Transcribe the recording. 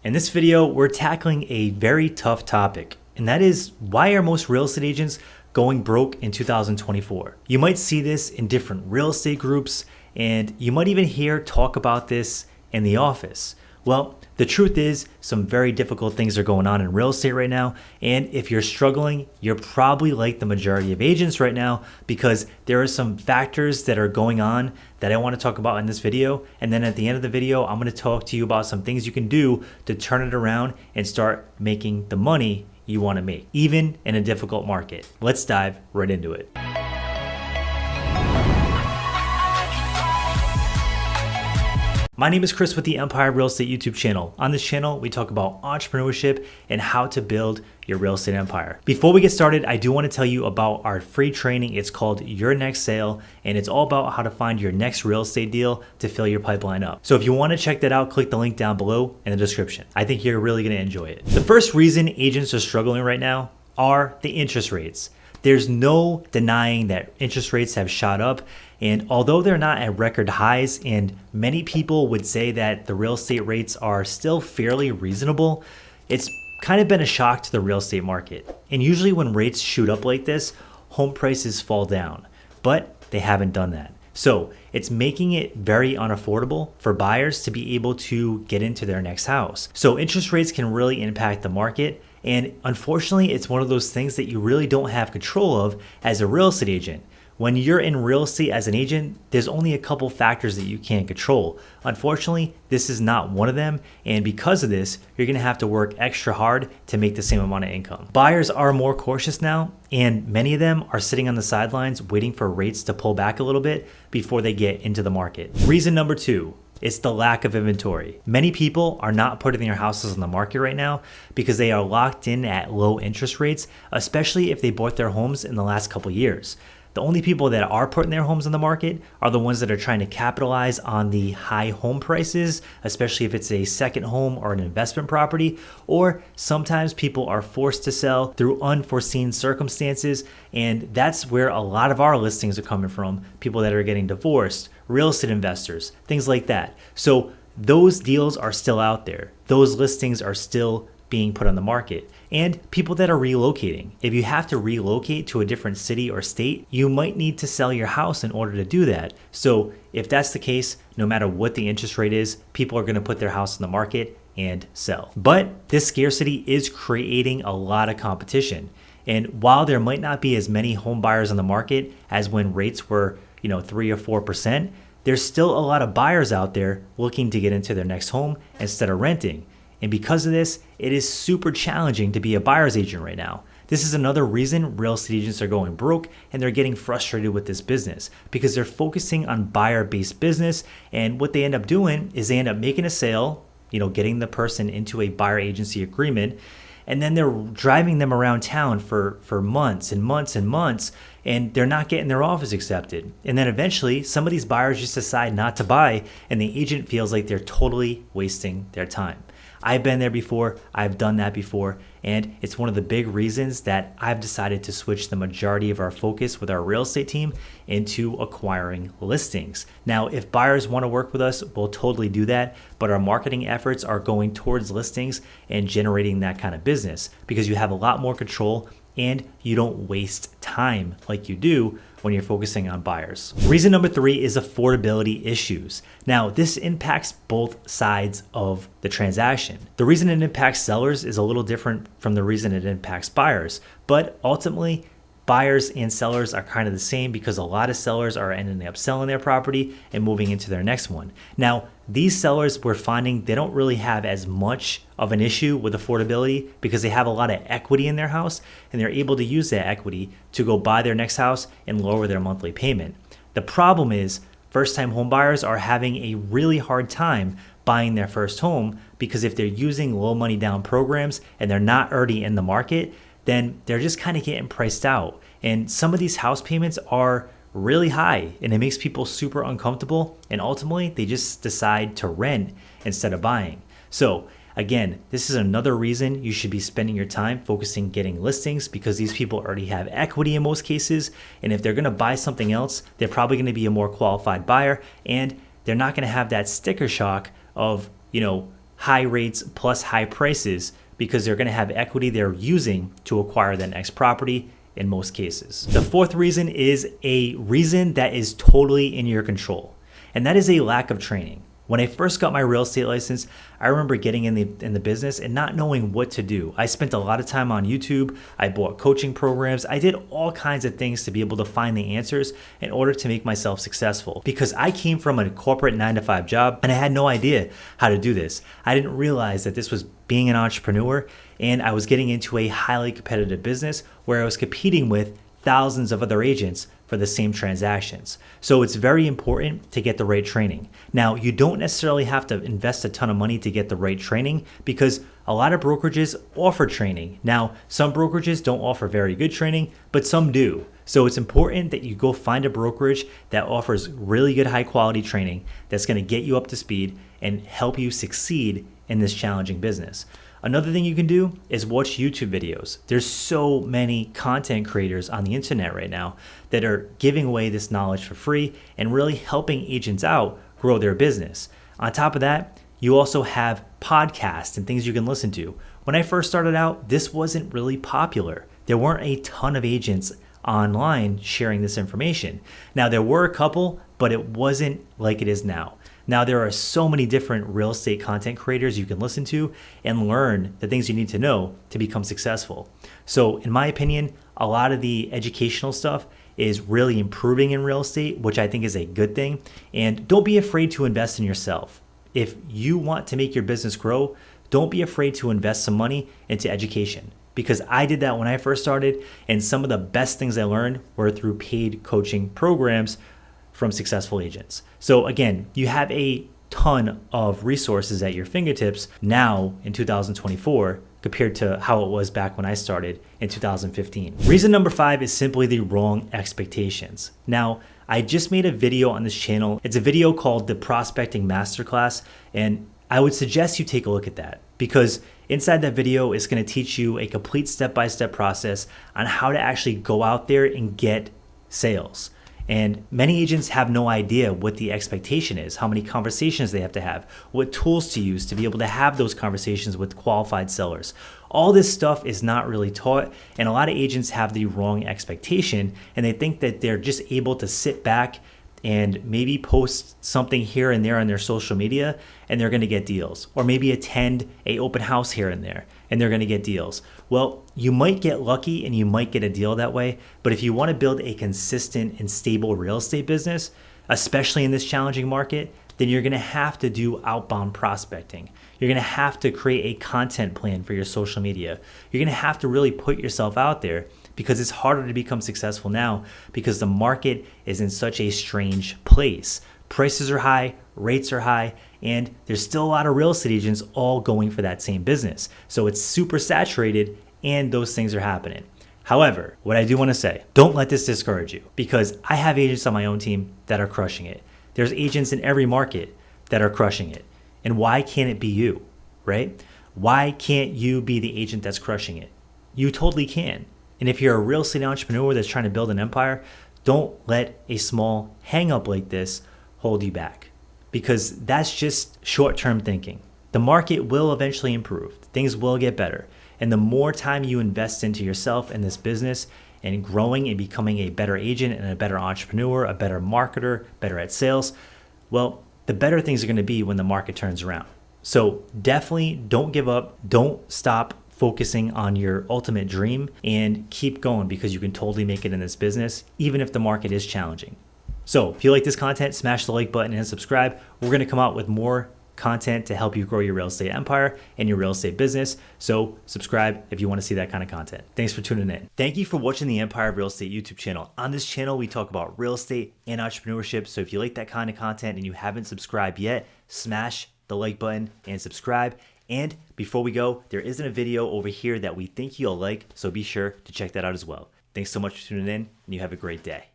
In this video, we're tackling a very tough topic, and that is why are most real estate agents going broke in 2024? You might see this in different real estate groups, and you might even hear talk about this in the office. Well, the truth is some very difficult things are going on in real estate right now, and if you're struggling, you're probably like the majority of agents right now because there are some factors that are going on that I want to talk about in this video, and then at the end of the video, I'm going to talk to you about some things you can do to turn it around and start making the money you want to make, even in a difficult market. Let's dive right into it. My name is Chris with the Empire Real Estate YouTube channel. On this channel, we talk about entrepreneurship and how to build your real estate empire. Before we get started, I do want to tell you about our free training. It's called Your Next Sale, and it's all about how to find your next real estate deal to fill your pipeline up. So if you want to check that out, click the link down below in the description. I think you're really going to enjoy it. The first reason agents are struggling right now are the interest rates. There's no denying that interest rates have shot up, and although they're not at record highs, and many people would say that the real estate rates are still fairly reasonable, it's kind of been a shock to the real estate market. And usually when rates shoot up like this, home prices fall down, but they haven't done that. So it's making it very unaffordable for buyers to be able to get into their next house. So interest rates can really impact the market. And unfortunately, it's one of those things that you really don't have control of as a real estate agent. When you're in real estate as an agent, there's only a couple factors that you can't control. Unfortunately, this is not one of them. And because of this, you're gonna have to work extra hard to make the same amount of income. Buyers are more cautious now, and many of them are sitting on the sidelines waiting for rates to pull back a little bit before they get into the market. Reason number two, it's the lack of inventory. Many people are not putting their houses on the market right now because they are locked in at low interest rates, especially if they bought their homes in the last couple years. The only people that are putting their homes on the market are the ones that are trying to capitalize on the high home prices, especially if it's a second home or an investment property, or sometimes people are forced to sell through unforeseen circumstances, and that's where a lot of our listings are coming from, people that are getting divorced, real estate investors, things like that. So those deals are still out there. Those listings are still being put on the market. And people that are relocating. If you have to relocate to a different city or state, you might need to sell your house in order to do that. So if that's the case, no matter what the interest rate is, people are gonna put their house on the market and sell. But this scarcity is creating a lot of competition. And while there might not be as many home buyers on the market as when rates were 3 or 4%, there's still a lot of buyers out there looking to get into their next home instead of renting. And because of this, it is super challenging to be a buyer's agent right now. This is another reason real estate agents are going broke and they're getting frustrated with this business because they're focusing on buyer-based business. And what they end up doing is they end up making a sale, getting the person into a buyer agency agreement, and then they're driving them around town for months and months and months, and they're not getting their offers accepted. And then eventually, some of these buyers just decide not to buy, and the agent feels like they're totally wasting their time. I've been there before, I've done that before, and it's one of the big reasons that I've decided to switch the majority of our focus with our real estate team into acquiring listings. Now, if buyers want to work with us, we'll totally do that, but our marketing efforts are going towards listings and generating that kind of business because you have a lot more control and you don't waste time like you do when you're focusing on buyers. Reason number three is affordability issues. Now, this impacts both sides of the transaction. The reason it impacts sellers is a little different from the reason it impacts buyers, but ultimately, buyers and sellers are kind of the same because a lot of sellers are ending up selling their property and moving into their next one. Now, these sellers, we're finding they don't really have as much of an issue with affordability because they have a lot of equity in their house and they're able to use that equity to go buy their next house and lower their monthly payment. The problem is first-time home buyers are having a really hard time buying their first home because if they're using low money down programs and they're not already in the market, then they're just kind of getting priced out. And some of these house payments are really high and it makes people super uncomfortable. And ultimately, they just decide to rent instead of buying. So again, this is another reason you should be spending your time focusing getting listings because these people already have equity in most cases. And if they're going to buy something else, they're probably going to be a more qualified buyer and they're not going to have that sticker shock of, high rates plus high prices because they're going to have equity they're using to acquire that next property in most cases. The fourth reason is a reason that is totally in your control, and that is a lack of training. When I first got my real estate license, I remember getting in the business and not knowing what to do. I spent a lot of time on YouTube. I bought coaching programs. I did all kinds of things to be able to find the answers in order to make myself successful, because I came from a corporate 9-to-5 job and I had no idea how to do this. I didn't realize that this was being an entrepreneur, and I was getting into a highly competitive business where I was competing with thousands of other agents for the same transactions. So it's very important to get the right training. Now, you don't necessarily have to invest a ton of money to get the right training, because a lot of brokerages offer training. Now, some brokerages don't offer very good training, but some do. So it's important that you go find a brokerage that offers really good high quality training that's going to get you up to speed and help you succeed in this challenging business. Another thing you can do is watch YouTube videos. There's so many content creators on the internet right now that are giving away this knowledge for free and really helping agents out grow their business. On top of that, you also have podcasts and things you can listen to. When I first started out, this wasn't really popular. There weren't a ton of agents online sharing this information. Now, there were a couple, but it wasn't like it is now. Now, there are so many different real estate content creators you can listen to and learn the things you need to know to become successful. So in my opinion, a lot of the educational stuff is really improving in real estate, which I think is a good thing. And don't be afraid to invest in yourself. If you want to make your business grow, don't be afraid to invest some money into education, because I did that when I first started, and some of the best things I learned were through paid coaching programs from successful agents. So again, you have a ton of resources at your fingertips now in 2024 compared to how it was back when I started in 2015. Reason number 5 is simply the wrong expectations. Now, I just made a video on this channel. It's a video called the Prospecting Masterclass, and I would suggest you take a look at that, because inside that video is going to teach you a complete step-by-step process on how to actually go out there and get sales. And many agents have no idea what the expectation is, how many conversations they have to have, what tools to use to be able to have those conversations with qualified sellers. All this stuff is not really taught, and a lot of agents have the wrong expectation, and they think that they're just able to sit back and maybe post something here and there on their social media and they're going to get deals, or maybe attend a open house here and there and they're going to get deals. Well, you might get lucky and you might get a deal that way, but if you want to build a consistent and stable real estate business, especially in this challenging market, then you're going to have to do outbound prospecting. You're going to have to create a content plan for your social media. You're going to have to really put yourself out there, because it's harder to become successful now because the market is in such a strange place. Prices are high, rates are high, and there's still a lot of real estate agents all going for that same business. So it's super saturated and those things are happening. However, what I do want to say, don't let this discourage you, because I have agents on my own team that are crushing it. There's agents in every market that are crushing it. And why can't it be you, right? Why can't you be the agent that's crushing it? You totally can. And if you're a real estate entrepreneur that's trying to build an empire, don't let a small hang up like this hold you back, because that's just short-term thinking. The market will eventually improve. Things will get better. And the more time you invest into yourself in this business and growing and becoming a better agent and a better entrepreneur, a better marketer, better at sales, well, the better things are going to be when the market turns around. So definitely don't give up. Don't stop focusing on your ultimate dream, and keep going, because you can totally make it in this business, even if the market is challenging. So if you like this content, smash the like button and subscribe. We're going to come out with more content to help you grow your real estate empire and your real estate business. So subscribe if you want to see that kind of content. Thanks for tuning in. Thank you for watching the Empire of Real Estate YouTube channel. On this channel, we talk about real estate and entrepreneurship. So if you like that kind of content and you haven't subscribed yet, smash the like button and subscribe. And before we go, there isn't a video over here that we think you'll like, so be sure to check that out as well. Thanks so much for tuning in, and you have a great day.